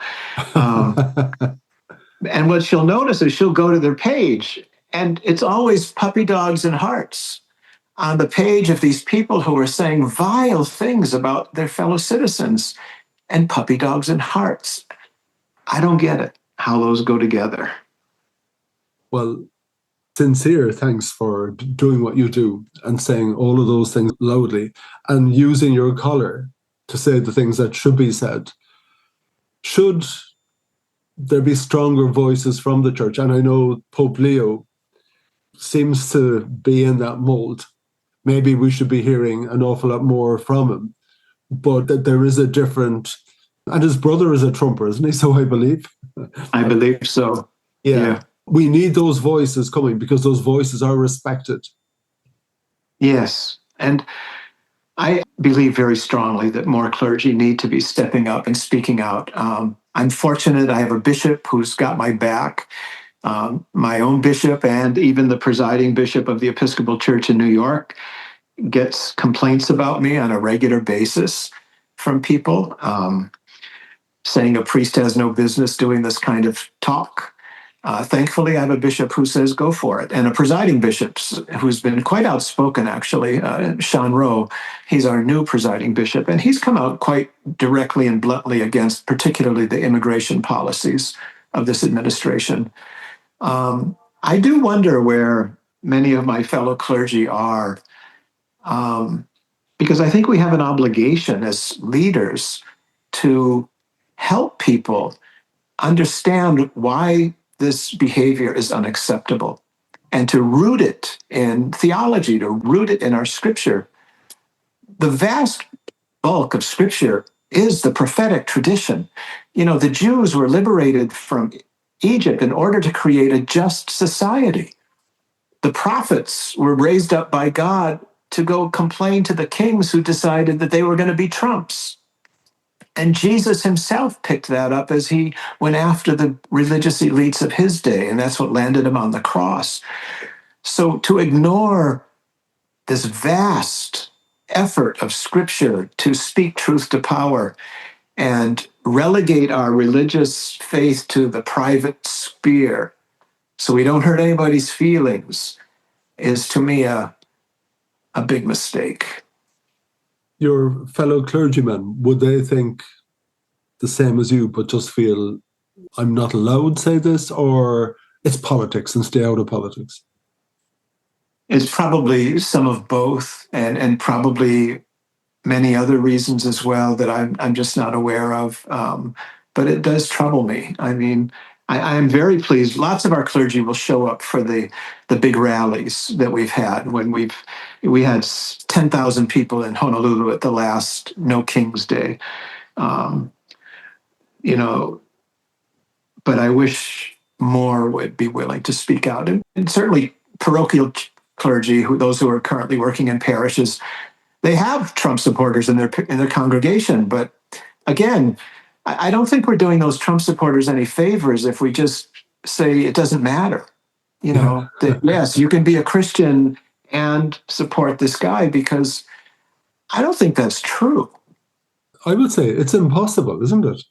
S2: And what she'll notice is she'll go to their page and it's always puppy dogs and hearts on the page of these people who are saying vile things about their fellow citizens, and puppy dogs and hearts. I don't get it, how those go together.
S1: Well, sincere thanks for doing what you do and saying all of those things loudly and using your collar to say the things that should be said. Should there be stronger voices from the church? And I know Pope Leo seems to be in that mold. Maybe we should be hearing an awful lot more from him. But that there is a different... And his brother is a Trumper, isn't he? So I believe.
S2: I believe so.
S1: Yeah. We need those voices coming because those voices are respected.
S2: Yes. And I believe very strongly that more clergy need to be stepping up and speaking out. I'm fortunate I have a bishop who's got my back, my own bishop and even the presiding bishop of the Episcopal Church in New York gets complaints about me on a regular basis from people, saying a priest has no business doing this kind of talk. Thankfully, I have a bishop who says go for it, and a presiding bishop who's been quite outspoken, actually, Sean Rowe. He's our new presiding bishop, and he's come out quite directly and bluntly against particularly the immigration policies of this administration. I do wonder where many of my fellow clergy are, because I think we have an obligation as leaders to help people understand why this behavior is unacceptable and to root it in theology, to root it in our scripture. The vast bulk of scripture is the prophetic tradition. The Jews were liberated from Egypt in order to create a just society. The prophets were raised up by God to go complain to the kings who decided that they were going to be Trumps. And Jesus himself picked that up as he went after the religious elites of his day, and that's what landed him on the cross. So to ignore this vast effort of Scripture to speak truth to power and relegate our religious faith to the private sphere so we don't hurt anybody's feelings is, to me, a big mistake.
S1: Your fellow clergymen, would they think the same as you, but just feel, I'm not allowed to say this, or it's politics and stay out of politics?
S2: It's probably some of both, and probably many other reasons as well that I'm just not aware of. But it does trouble me. I mean, I am very pleased. Lots of our clergy will show up for the big rallies that we've had. When we had 10,000 people in Honolulu at the last No King's Day. But I wish more would be willing to speak out, and certainly parochial clergy, those who are currently working in parishes, they have Trump supporters in their congregation. But again, I don't think we're doing those Trump supporters any favors if we just say it doesn't matter. That yes, you can be a Christian and support this guy, because I don't think that's true.
S1: I would say it's impossible, isn't it?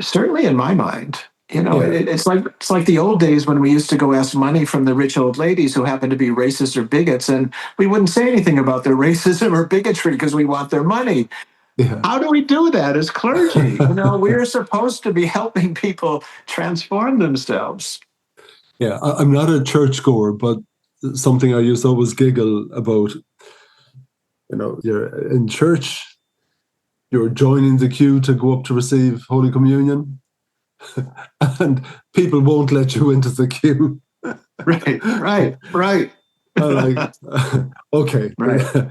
S2: Certainly in my mind. It's like the old days when we used to go ask money from the rich old ladies who happened to be racist or bigots, and we wouldn't say anything about their racism or bigotry because we want their money. Yeah. How do we do that as clergy? We're supposed to be helping people transform themselves.
S1: Yeah, I'm not a churchgoer, but something I used to always giggle about, you're in church You're joining the queue to go up to receive Holy Communion, and people won't let you into the queue.
S2: Right.
S1: Like, okay,
S2: Right.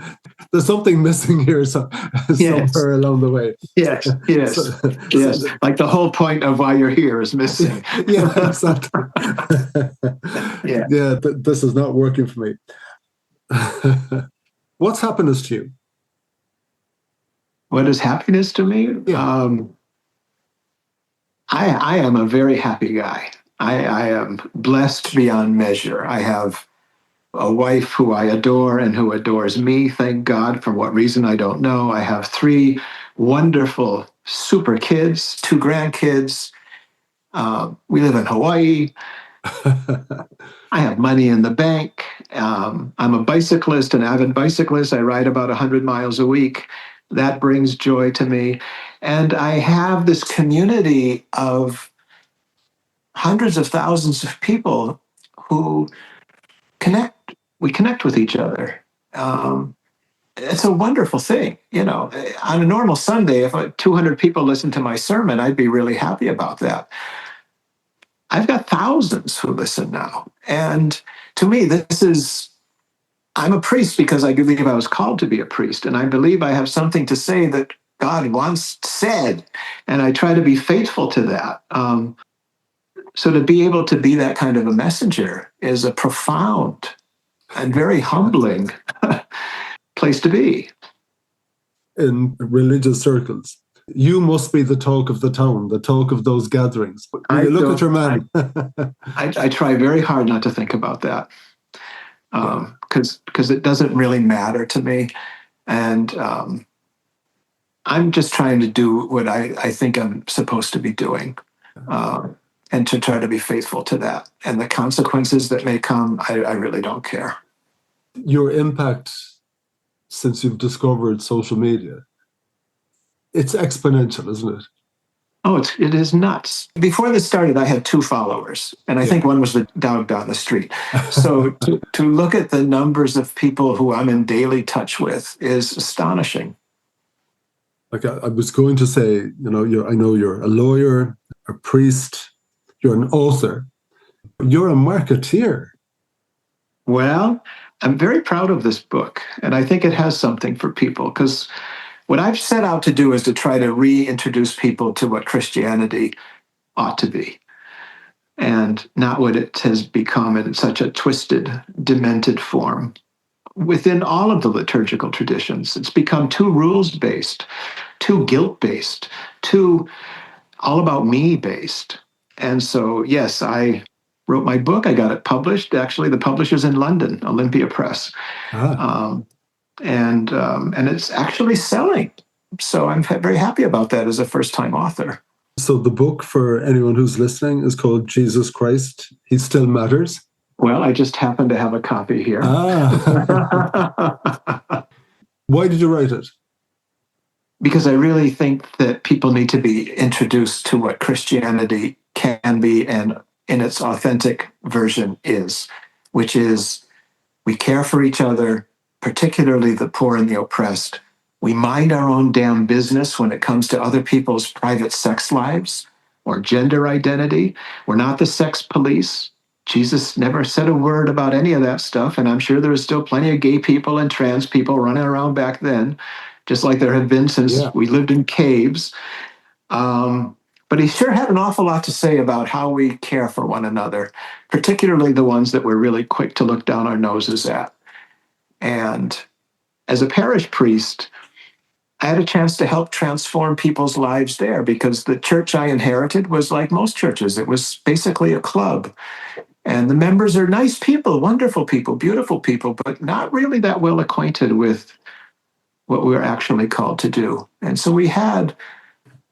S1: there's something missing here
S2: Yes.
S1: somewhere along the way.
S2: Yes.
S1: So,
S2: Yes. Like the whole point of why you're here is missing.
S1: Yeah, exactly.
S2: Yeah.
S1: This is not working for me. What's happiness to you?
S2: What is happiness to me?
S1: Yeah.
S2: I am a very happy guy. I am blessed beyond measure. I have a wife who I adore and who adores me, thank God, for what reason I don't know. I have 3 wonderful, super kids, 2 grandkids. We live in Hawaii. I have money in the bank. I'm a bicyclist, an avid bicyclist. I ride about 100 miles a week. That brings joy to me. And I have this community of hundreds of thousands of people who connect. We connect with each other. It's a wonderful thing. On a normal Sunday, if 200 people listen to my sermon, I'd be really happy about that. I've got thousands who listen now. And to me, I'm a priest because I believe I was called to be a priest. And I believe I have something to say that God once said. And I try to be faithful to that. So to be able to be that kind of a messenger is a profound and very humbling place to be.
S1: In religious circles, you must be the talk of the town, the talk of those gatherings. But when you look at your man.
S2: I try very hard not to think about that because it doesn't really matter to me. And I'm just trying to do what I think I'm supposed to be doing. And to try to be faithful to that. And the consequences that may come, I really don't care.
S1: Your impact since you've discovered social media, it's exponential, isn't it?
S2: Oh, it is nuts. Before this started, I had 2 followers, and I think one was the dog down the street. So to look at the numbers of people who I'm in daily touch with is astonishing.
S1: Like I was going to say, I know you're a lawyer, a priest, you're an author, you're a marketeer.
S2: Well, I'm very proud of this book, and I think it has something for people because what I've set out to do is to try to reintroduce people to what Christianity ought to be and not what it has become in such a twisted, demented form. Within all of the liturgical traditions, it's become too rules-based, too guilt-based, too all about me-based. And so, yes, I wrote my book. I got it published. Actually, the publisher's in London, Olympia Press. And it's actually selling. So I'm very happy about that as a first-time author.
S1: So the book, for anyone who's listening, is called Jesus Christ, He Still Matters.
S2: Well, I just happen to have a copy here.
S1: Why did you write it?
S2: Because I really think that people need to be introduced to what Christianity can be and in its authentic version is, which is we care for each other, particularly the poor and the oppressed. We mind our own damn business when it comes to other people's private sex lives or gender identity. We're not the sex police. Jesus never said a word about any of that stuff, and I'm sure there was still plenty of gay people and trans people running around back then, just like there have been since we lived in caves. But he sure had an awful lot to say about how we care for one another, particularly the ones that we're really quick to look down our noses at. And as a parish priest, I had a chance to help transform people's lives there because the church I inherited was like most churches. It was basically a club. And the members are nice people, wonderful people, beautiful people, but not really that well acquainted with what we were actually called to do. And so we had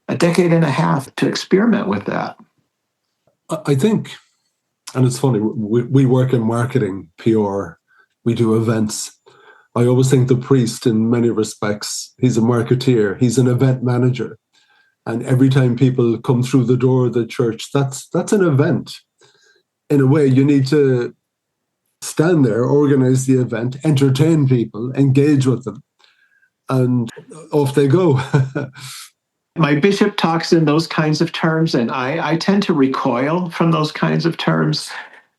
S2: a decade and a half to experiment with that.
S1: I think, and it's funny, we work in marketing, PR, we do events. I always think the priest, in many respects, he's a marketeer, he's an event manager. And every time people come through the door of the church, that's an event. In a way, you need to stand there, organize the event, entertain people, engage with them. and off they go.
S2: My bishop talks in those kinds of terms, and I tend to recoil from those kinds of terms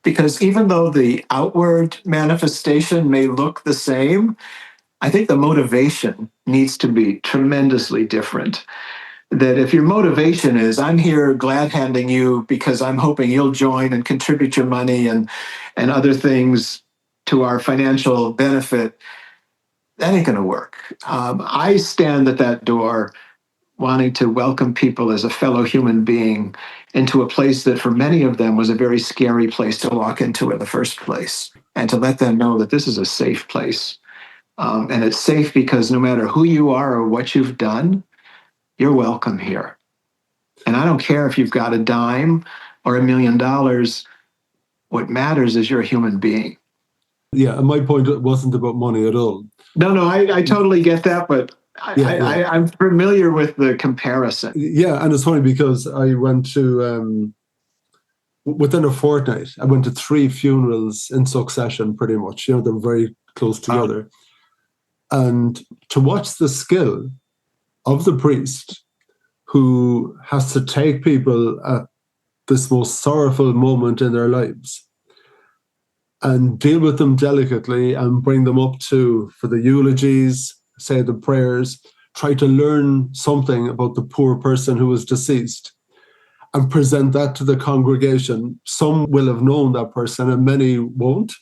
S2: because even though the outward manifestation may look the same, I think the motivation needs to be tremendously different. That if your motivation is, I'm here glad handing you because I'm hoping you'll join and contribute your money and other things to our financial benefit, that ain't going to work. I stand at that door wanting to welcome people as a fellow human being into a place that for many of them was a very scary place to walk into in the first place, and to let them know that this is a safe place. And it's safe because no matter who you are or what you've done, you're welcome here. And I don't care if you've got a dime or $1,000,000. What matters is you're a human being.
S1: Yeah, and my point wasn't about money at all.
S2: No, I totally get that, but I'm familiar with the comparison.
S1: Yeah, and it's funny because I went to, within a fortnight, I went to 3 funerals in succession, pretty much. They're very close together. And to watch the skill of the priest who has to take people at this most sorrowful moment in their lives and deal with them delicately and bring them up for the eulogies, say the prayers, try to learn something about the poor person who was deceased and present that to the congregation. Some will have known that person and many won't.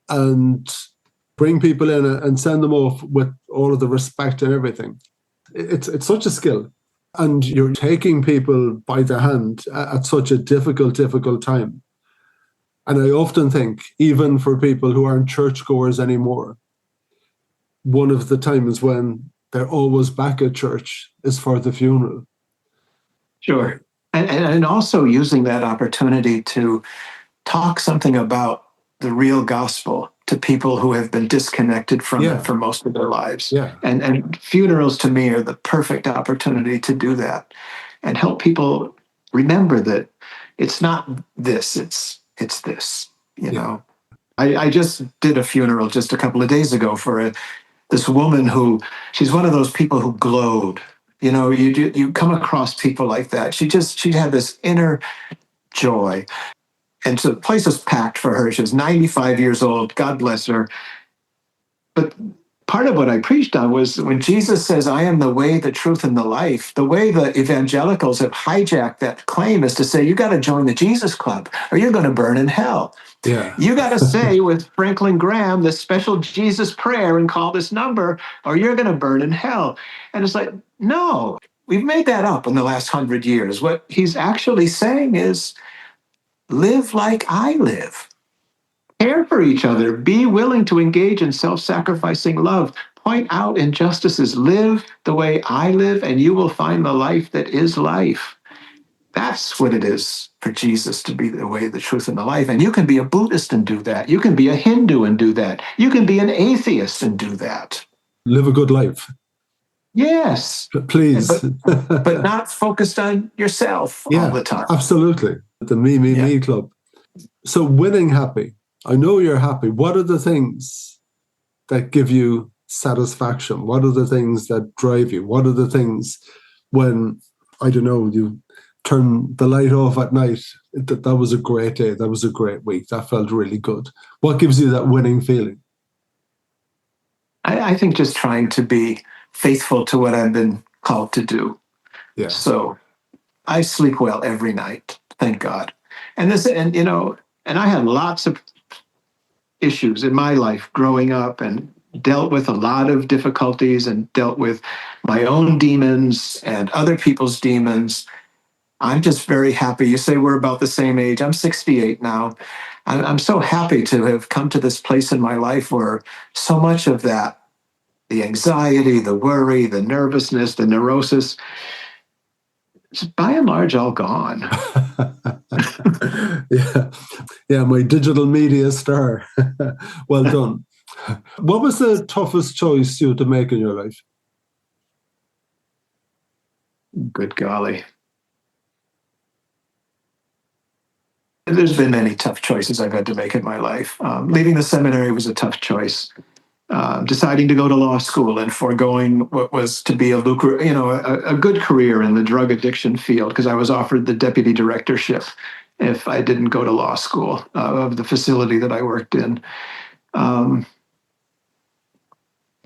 S1: And bring people in and send them off with all of the respect and everything. It's such a skill. And you're taking people by the hand at such a difficult time. And I often think, even for people who aren't churchgoers anymore, one of the times when they're always back at church is for the funeral.
S2: Sure. And also using that opportunity to talk something about the real gospel to people who have been disconnected from it for most of their lives.
S1: Yeah.
S2: And funerals to me are the perfect opportunity to do that and help people remember that it's not this, it's this, you know. I just did a funeral just a couple of days ago for this woman who, she's one of those people who glowed. You come across people like that. She had this inner joy. And so the place was packed for her. She was 95 years old. God bless her. But part of what I preached on was when Jesus says, I am the way, the truth, and the life, the way the evangelicals have hijacked that claim is to say, you got to join the Jesus Club or you're going to burn in hell.
S1: Yeah.
S2: You got to say with Franklin Graham this special Jesus prayer and call this number or you're going to burn in hell. And it's like, no, we've made that up in the last 100 years. What he's actually saying is, live like I live. Care for each other. Be willing to engage in self-sacrificing love. Point out injustices. Live the way I live, and you will find the life that is life. That's what it is for Jesus to be the way, the truth, and the life. And you can be a Buddhist and do that. You can be a Hindu and do that. You can be an atheist and do that.
S1: Live a good life.
S2: Yes.
S1: Please.
S2: But not focused on yourself all the time.
S1: Absolutely. The me club. So winning happy. I know you're happy. What are the things that give you satisfaction? What are the things that drive you? What are the things when, I don't know, you turn the light off at night? That was a great day. That was a great week. That felt really good. What gives you that winning feeling?
S2: I think just trying to be faithful to what I've been called to do.
S1: Yeah.
S2: So I sleep well every night, thank God. And I had lots of issues in my life growing up and dealt with a lot of difficulties and dealt with my own demons and other people's demons. I'm just very happy. You say we're about the same age. I'm 68 now. I'm so happy to have come to this place in my life where so much of that, the anxiety, the worry, the nervousness, the neurosis, is by and large all gone.
S1: Yeah, my digital media star. Well done. What was the toughest choice you had to make in your life?
S2: Good golly. There's been many tough choices I've had to make in my life. Leaving the seminary was a tough choice. deciding to go to law school and foregoing what was to be a good career in the drug addiction field, because I was offered the deputy directorship if I didn't go to law school of the facility that I worked in.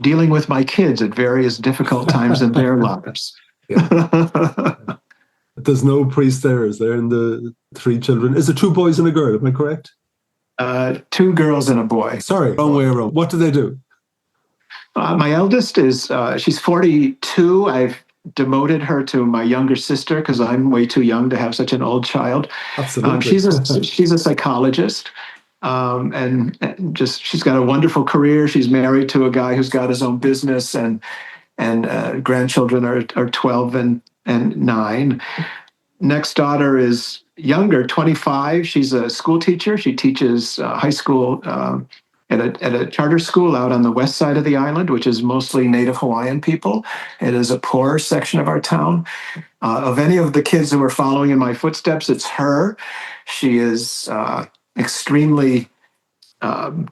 S2: Dealing with my kids at various difficult times in their lives.
S1: Yeah. There's no priest there, is there, in the three children? Is it two boys and a girl? Am I correct?
S2: 2 girls and a boy.
S1: Sorry, wrong way around. What do they do?
S2: My eldest is, she's 42. I've demoted her to my younger sister because I'm way too young to have such an old child.
S1: Absolutely.
S2: She's a psychologist. And she's got a wonderful career. She's married to a guy who's got his own business, and grandchildren are 12 and 9. Next daughter is younger, 25. She's a school teacher. She teaches high school at a charter school out on the west side of the island, which is mostly Native Hawaiian people. It is a poor section of our town. Of any of the kids who are following in my footsteps, it's her. She is extremely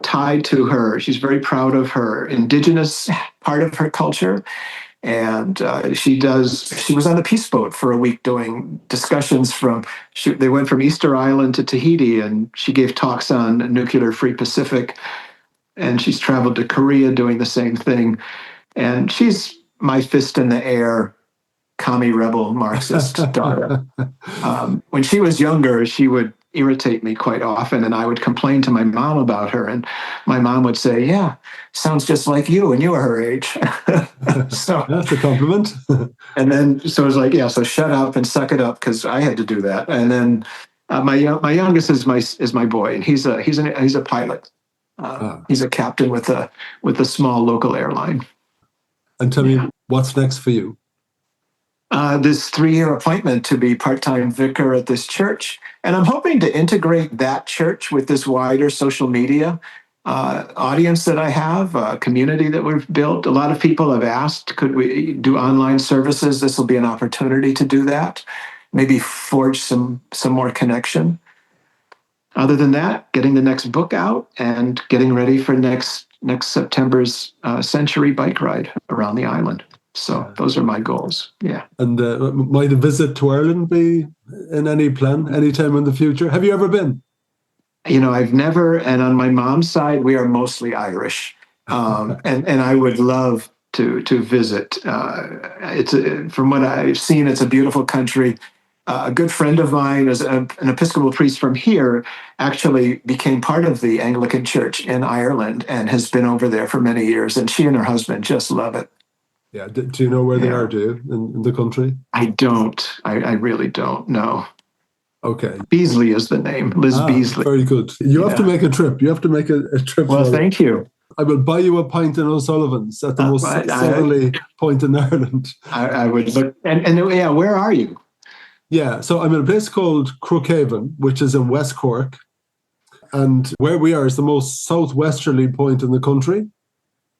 S2: tied to her. She's very proud of her indigenous part of her culture. And she was on a peace boat for a week doing discussions they went from Easter Island to Tahiti, and she gave talks on nuclear-free Pacific. And she's traveled to Korea doing the same thing. And she's my fist in the air, commie rebel Marxist daughter. When she was younger, she would irritate me quite often, and I would complain to my mom about her, and my mom would say, "Yeah, sounds just like you when you were her age." So
S1: that's a compliment.
S2: And then so it was like, yeah, so shut up and suck it up, because I had to do that. And then my youngest is my boy, and he's a pilot. He's a captain with a small local airline.
S1: And tell me, what's next for you?
S2: This 3-year appointment to be part-time vicar at this church. And I'm hoping to integrate that church with this wider social media audience that I have, a community that we've built. A lot of people have asked, could we do online services? This will be an opportunity to do that. Maybe forge some more connection. Other than that, getting the next book out and getting ready for next September's Century bike ride around the island. So those are my goals. Yeah.
S1: And might a visit to Ireland be in any plan anytime in the future? Have you ever been?
S2: I've never. And on my mom's side, we are mostly Irish, and I would love to visit. From what I've seen, it's a beautiful country. A good friend of mine, is an Episcopal priest from here, actually became part of the Anglican Church in Ireland and has been over there for many years. And she and her husband just love it.
S1: Yeah. Do you know where they are, do you, in the country?
S2: I don't. I really don't know.
S1: Okay.
S2: Beasley is the name. Liz Beasley.
S1: Very good. You have to make a trip. You have to make a trip.
S2: Well, thank you.
S1: I will buy you a pint in O'Sullivan's at the most southerly point in Ireland.
S2: I would look. And yeah, where are you?
S1: Yeah, so I'm in a place called Crookhaven, which is in West Cork. And where we are is the most southwesterly point in the country.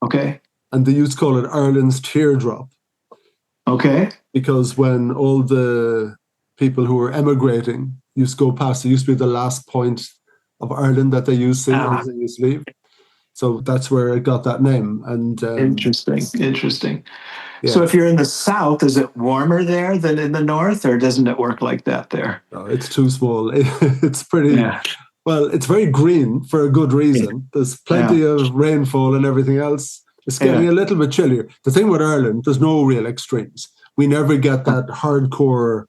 S2: Okay.
S1: And they used to call it Ireland's teardrop.
S2: Okay.
S1: Because when all the people who were emigrating used to go past, it used to be the last point of Ireland that they used to see as they used to leave. So that's where it got that name. And
S2: Interesting.
S1: Yeah.
S2: So if you're in the south, is it warmer there than in the north, or doesn't it work like that there?
S1: No, it's too small. It's pretty... Yeah. Well, it's very green for a good reason. There's plenty of rainfall and everything else. It's getting a little bit chillier. The thing with Ireland, there's no real extremes. We never get that hardcore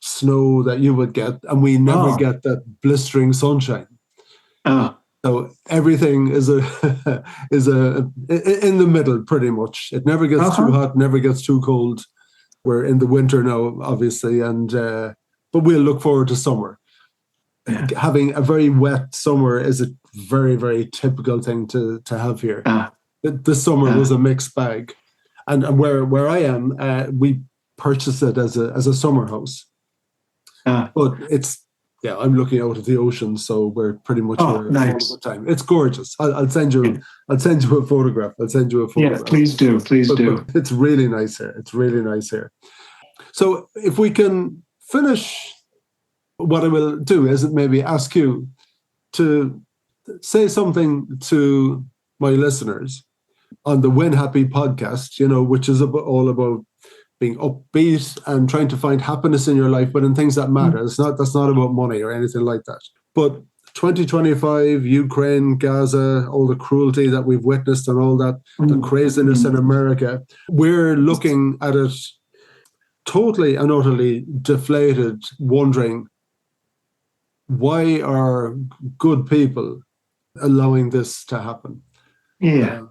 S1: snow that you would get, and we never get that blistering sunshine. So everything is in the middle, pretty much. It never gets too hot, never gets too cold. We're in the winter now, obviously, but we'll look forward to summer. Yeah. Having a very wet summer is a very, very typical thing to have here. This summer was a mixed bag, and where I am, we purchased it as a summer house. But it's I'm looking out at the ocean, so we're pretty much here all the time. It's gorgeous. I'll send you a photograph.
S2: Yeah, please do.
S1: But it's really nice here. So if we can finish, what I will do is maybe ask you to say something to my listeners on the Win Happy podcast, which is all about being upbeat and trying to find happiness in your life, but in things that matter. That's not about money or anything like that. But 2025, Ukraine, Gaza, all the cruelty that we've witnessed and all that, the craziness in America, we're looking at it totally and utterly deflated, wondering, why are good people allowing this to happen?
S2: Yeah.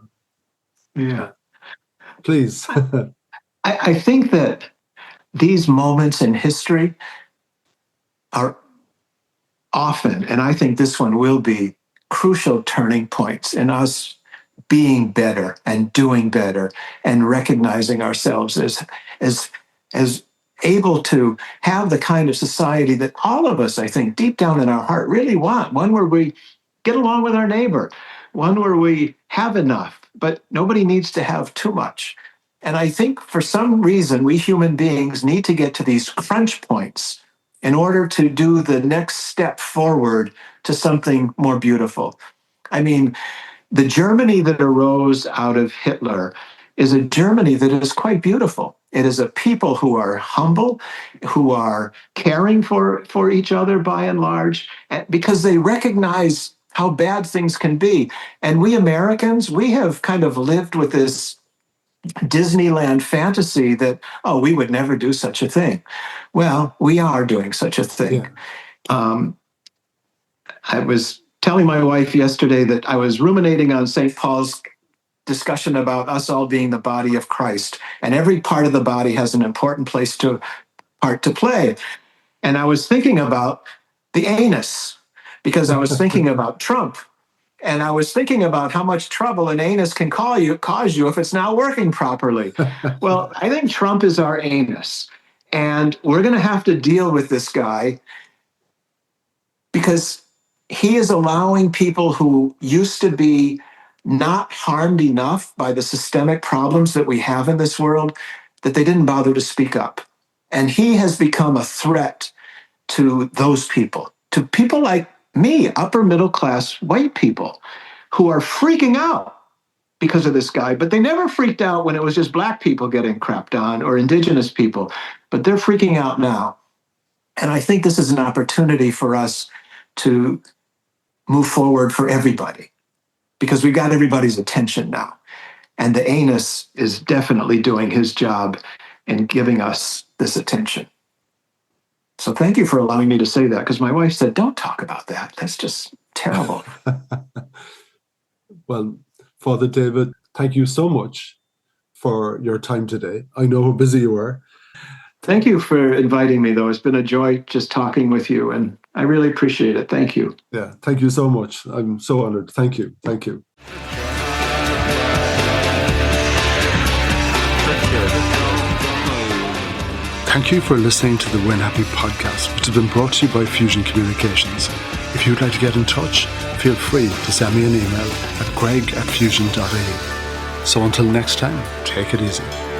S1: Please.
S2: I think that these moments in history are often, and I think this one will be, crucial turning points in us being better and doing better and recognizing ourselves as able to have the kind of society that all of us, I think, deep down in our heart really want. One where we get along with our neighbor, one where we have enough, but nobody needs to have too much. And I think for some reason, we human beings need to get to these crunch points in order to do the next step forward to something more beautiful. I mean, the Germany that arose out of Hitler is a Germany that is quite beautiful. It is a people who are humble, who are caring for each other by and large, because they recognize how bad things can be. And we Americans, we have kind of lived with this Disneyland fantasy that, we would never do such a thing. Well, we are doing such a thing. Yeah. I was telling my wife yesterday that I was ruminating on St. Paul's discussion about us all being the body of Christ, and every part of the body has an important part to play. And I was thinking about the anus, because I was thinking about Trump. And I was thinking about how much trouble an anus can cause you if it's not working properly. Well, I think Trump is our anus. And we're going to have to deal with this guy because he is allowing people who used to be not harmed enough by the systemic problems that we have in this world, that they didn't bother to speak up. And he has become a threat to those people, to people like me, upper middle class white people who are freaking out because of this guy, but they never freaked out when it was just black people getting crapped on or indigenous people, but they're freaking out now. And I think this is an opportunity for us to move forward for everybody, because we've got everybody's attention now. And the anus is definitely doing his job in giving us this attention. So thank you for allowing me to say that, because my wife said, don't talk about that. That's just terrible.
S1: Well, Father David, thank you so much for your time today. I know how busy you are.
S2: Thank you for inviting me, though. It's been a joy just talking with you, and I really appreciate it. Thank you.
S1: Yeah, thank you so much. I'm so honored. Thank you. Thank you. Thank you for listening to the Win Happy podcast, which has been brought to you by Fusion Communications. If you'd like to get in touch, feel free to send me an email at greg@fusion.ie. So until next time, take it easy.